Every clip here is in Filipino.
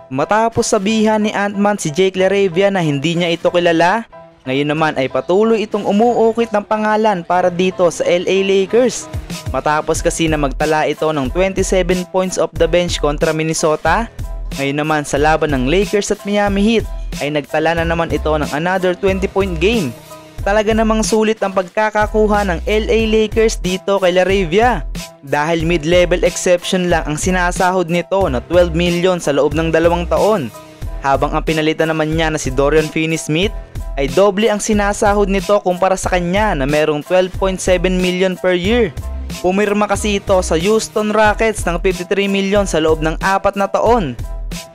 Matapos sabihan ni Ant-Man si Jake LaRavia na hindi niya ito kilala, ngayon naman ay patuloy itong umuukit ng pangalan para dito sa LA Lakers. Matapos kasi na magtala ito ng 27 points off the bench kontra Minnesota, ngayon naman sa laban ng Lakers at Miami Heat ay nagtala na naman ito ng another 20-point game. Talaga namang sulit ang pagkakakuha ng LA Lakers dito kay LaRavia dahil mid-level exception lang ang sinasahod nito na 12 million sa loob ng 2 taon. Habang ang pinalitan naman niya na si Dorian Finney-Smith ay doble ang sinasahod nito kumpara sa kanya na merong 12.7 million per year. Pumirma kasi ito sa Houston Rockets ng 53 million sa loob ng 4 na taon.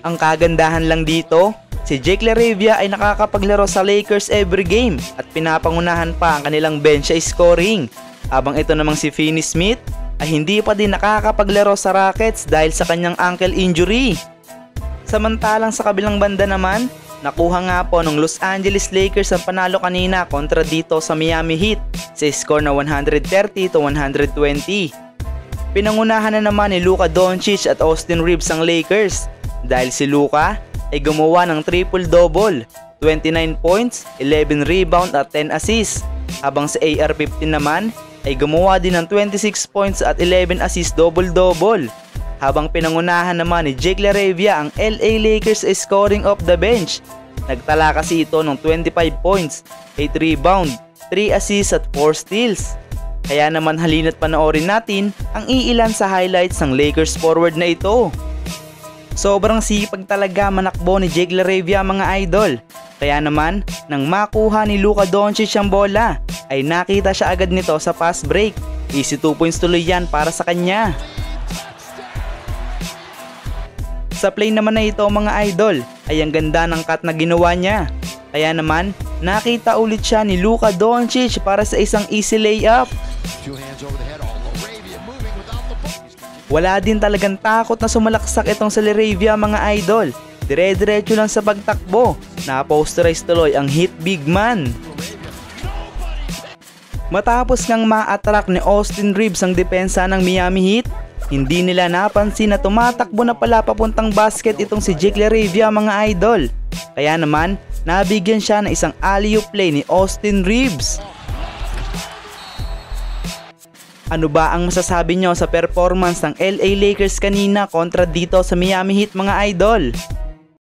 Ang kagandahan lang dito, si Jake LaRavia ay nakakapaglaro sa Lakers every game at pinapangunahan pa ang kanilang bench sa scoring. Habang ito namang si Finney-Smith ay hindi pa din nakakapaglaro sa Rockets dahil sa kanyang ankle injury. Samantalang sa kabilang banda naman, nakuha nga po ng Los Angeles Lakers ang panalo kanina kontra dito sa Miami Heat sa score na 130-120. Pinangunahan na naman ni Luka Doncic at Austin Reeves ang Lakers dahil si Luka ay gumawa ng triple-double, 29 points, 11 rebound at 10 assists. Habang sa AR-15 naman ay gumawa din ng 26 points at 11 assists double-double. Habang pinangunahan naman ni Jake LaRavia ang LA Lakers scoring off the bench. Nagtala kasi ito ng 25 points, 8 rebound, 3 assists at 4 steals. Kaya naman halina't panoorin natin ang iilan sa highlights ng Lakers forward na ito. Sobrang sipag talaga manakbo ni Jake LaRavia mga idol. Kaya naman, nang makuha ni Luka Doncic ang bola, ay nakita siya agad nito sa fast break. Easy 2 points tuloy yan para sa kanya. Sa play naman na ito mga idol, ay ang ganda ng cut na ginawa niya. Kaya naman, nakita ulit siya ni Luka Doncic para sa isang easy layup. Wala din talagang takot na sumalaksak itong si LaRavia mga idol. Dire-diretso lang sa pagtakbo. Na-posterize tuloy ang Heat big man. Matapos ngang ma-attract ni Austin Reeves ang depensa ng Miami Heat, hindi nila napansin na tumatakbo na pala papuntang basket itong si Jake LaRavia mga idol. Kaya naman, nabigyan siya ng isang alley-oop play ni Austin Reeves. Ano ba ang masasabi nyo sa performance ng LA Lakers kanina kontra dito sa Miami Heat mga idol?